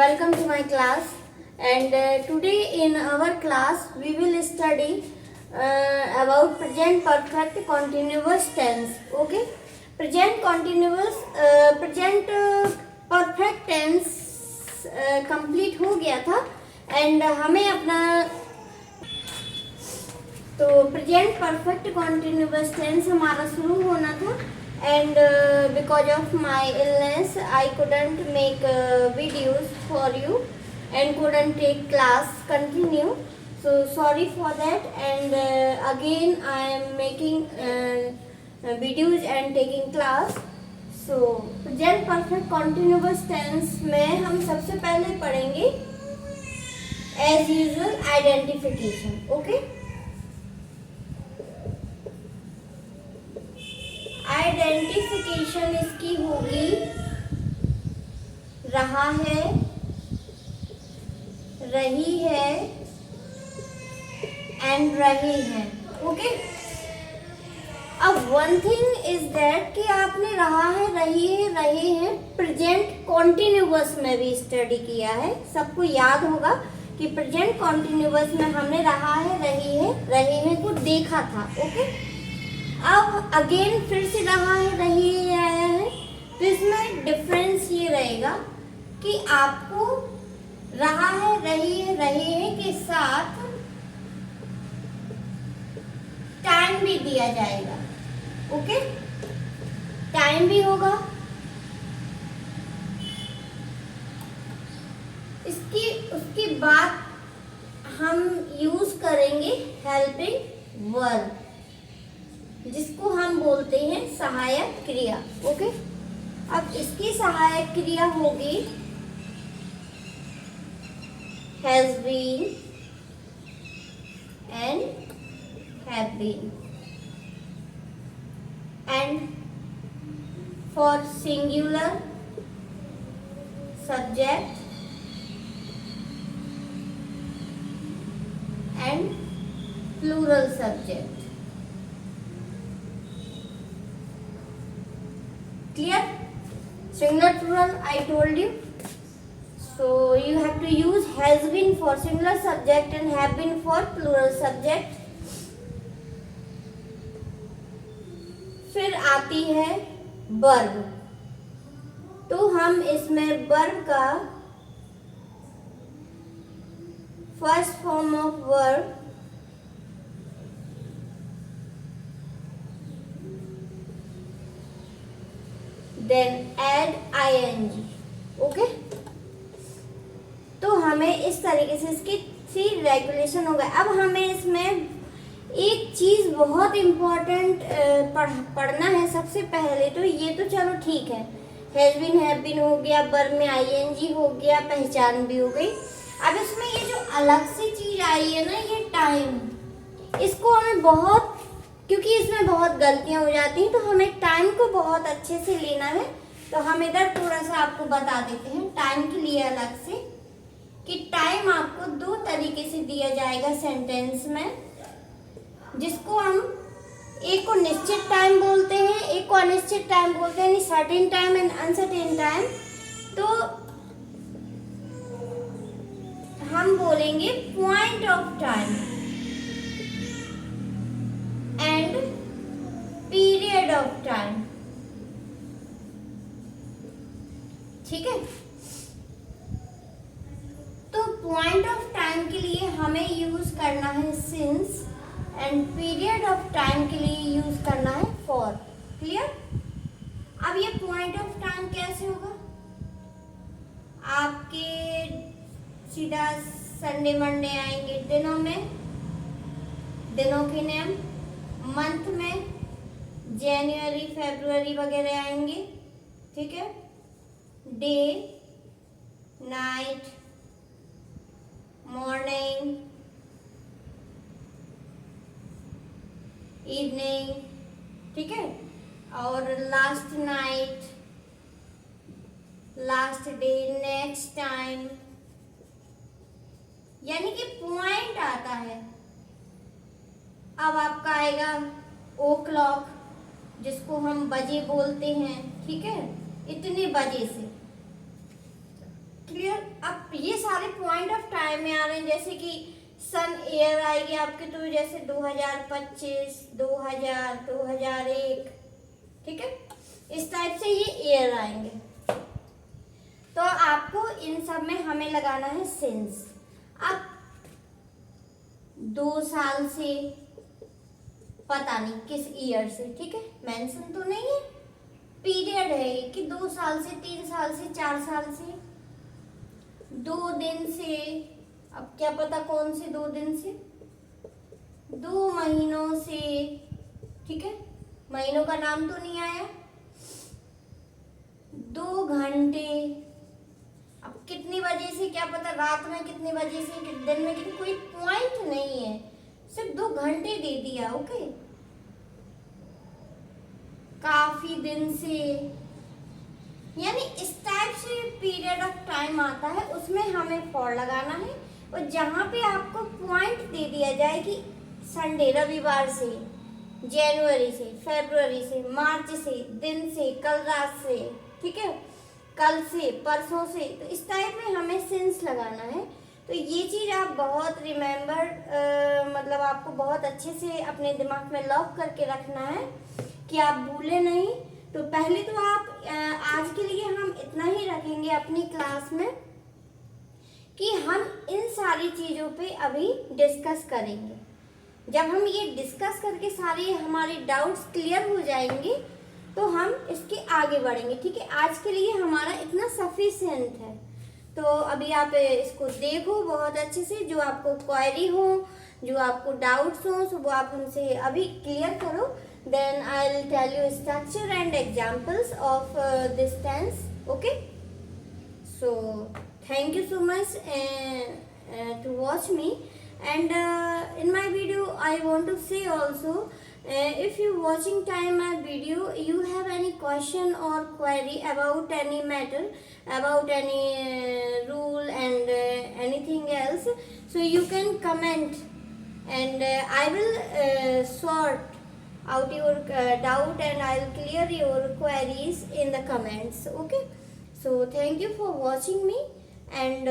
Welcome to my class, and today in our class we will study about present perfect continuous tense. Okay, present perfect tense complete हो गया था and हमें अपना तो present perfect continuous tense हमारा शुरू होना था and because of my illness I couldn't make videos for you and couldn't take class continue, so sorry for that, and again I am making videos and taking class. So present perfect continuous tense में हम सबसे पहले पढ़ेंगे as usual identification. Okay, identification इसकी होगी रहा है, रही है एंड रही है. ओके, अब वन थिंग इज दैट कि आपने रहा है, रही है, रहे हैं प्रेजेंट कॉन्टिन्यूअस में भी स्टडी किया है. सबको याद होगा कि प्रेजेंट कॉन्टिन्यूअस में हमने रहा है, रही है, रहे हैं को देखा था. ओके, अब अगेन फिर से रहा है, रही है आया है, तो इसमें डिफरेंस ये रहेगा कि आपको रहा है, रही है, रहे हैं के साथ टाइम भी दिया जाएगा. ओके, टाइम भी होगा. उसकी बाद हम यूज करेंगे हेल्पिंग वर्ब, जिसको हम बोलते हैं सहायक क्रिया. ओके, अब इसकी सहायक क्रिया होगी has been and have been, and for singular subject and plural subject. Clear? Singular plural I told you. So you have to use has been for singular subject and have been for plural subject. फिर आती है verb. तो हम इसमें verb का first form of verb then add ing. Okay, तो हमें इस तरीके से इसकी सी रेगुलेशन हो गया. अब हमें इसमें एक चीज बहुत इम्पोर्टेंट पढ़ना है सबसे पहले. तो ये तो चलो ठीक है, हैज बीन, हैव बीन हो गया, वर्ब में ing हो गया, पहचान भी हो गई. अब इसमें ये जो अलग से चीज आई है ना, ये टाइम, इसको हमें बहुत, क्योंकि इसमें बहुत गलतियां हो जाती हैं, तो हमें टाइम को बहुत अच्छे से लेना है. तो हम इधर थोड़ा सा आपको बता देते हैं टाइम के लिए अलग से, कि टाइम आपको दो तरीके से दिया जाएगा सेंटेंस में, जिसको हम एक को निश्चित टाइम बोलते हैं, एक को अनिश्चित टाइम बोलते हैं, certain time and uncertain time. तो हम बोलेंगे point of time and period of time. ठीक है, तो पॉइंट ऑफ टाइम के लिए हमें यूज करना है since, and period of time के लिए यूज करना है फॉर. क्लियर? अब ये पॉइंट ऑफ टाइम कैसे होगा? आपके सीधा संडे मंडे आएंगे दिनों में, दिनों के नेम, मंथ में जनवरी फरवरी वगैरह आएंगे. ठीक है, डे, नाइट, मॉर्निंग, इवनिंग. ठीक है, और last night, last day, next time, यानी कि पॉइंट आता है. अब आपका आएगा ओ क्लॉक, जिसको हम बजे बोलते हैं. ठीक है, इतने बजे से क्लियर। अब ये सारे पॉइंट ऑफ टाइम में आ रहे हैं, जैसे कि सन ईयर आएगी आपके, तो जैसे 2025, 2000, 2001, ठीक है, इस टाइप से ये ईयर आएंगे। तो आपको इन सब में हमें लगाना है सिंस। अब 2 साल से, पता नहीं किस ईयर से, ठीक है, मेंशन तो नहीं है, पीरियड है ये कि 2 साल से, 3 साल से, 4 साल से, 2 दिन से, अब क्या पता कौन से 2 दिन से, 2 महीनों से, ठीक है, महीनों का नाम तो नहीं आया, 2 घंटे, अब कितनी बजे से, क्या पता रात में कितने बजे से, दिन में कितने, कोई पॉइंट नहीं है, सिर्फ 2 घंटे दे दिया, ओके। काफी दिन से, यानी इस टाइप से पीरियड ऑफ टाइम आता है, उसमें हमें फॉर लगाना है। और जहां पे आपको पॉइंट दे दिया जाए कि संडे, रविवार से, जनवरी से, फरवरी से, मार्च से, दिन से, कल रात से, ठीक है, कल से, परसों से, तो इस टाइप में हमें सिंस लगाना है। तो ये चीज़ आप बहुत रिमेम्बर, मतलब आपको बहुत अच्छे से अपने दिमाग में लॉक करके रखना है कि आप भूले नहीं। तो पहले तो आप आज के लिए हम इतना ही रखेंगे अपनी क्लास में कि हम इन सारी चीज़ों पे अभी डिस्कस करेंगे। जब हम ये डिस्कस करके सारे हमारे डाउट्स क्लियर हो जाएंगे तो हम इसके आगे बढ़ेंगे, ठीक है। आज के लिए हमारा इतना सफिशिएंट है। तो अभी आप इसको देखो बहुत अच्छे से, जो आपको क्वेरी हो, जो आपको डाउट्स हो, तो वो आप हमसे अभी क्लियर करो। Then I will tell you structure and examples of this tense, okay. So thank you so much to watch me, and in my video I want to say also, if you watching time my video, you have any question or query about any matter, about any rule and anything else, so you can comment, and I will sort out your doubt, and I will clear your queries in the comments, okay. So thank you for watching me, and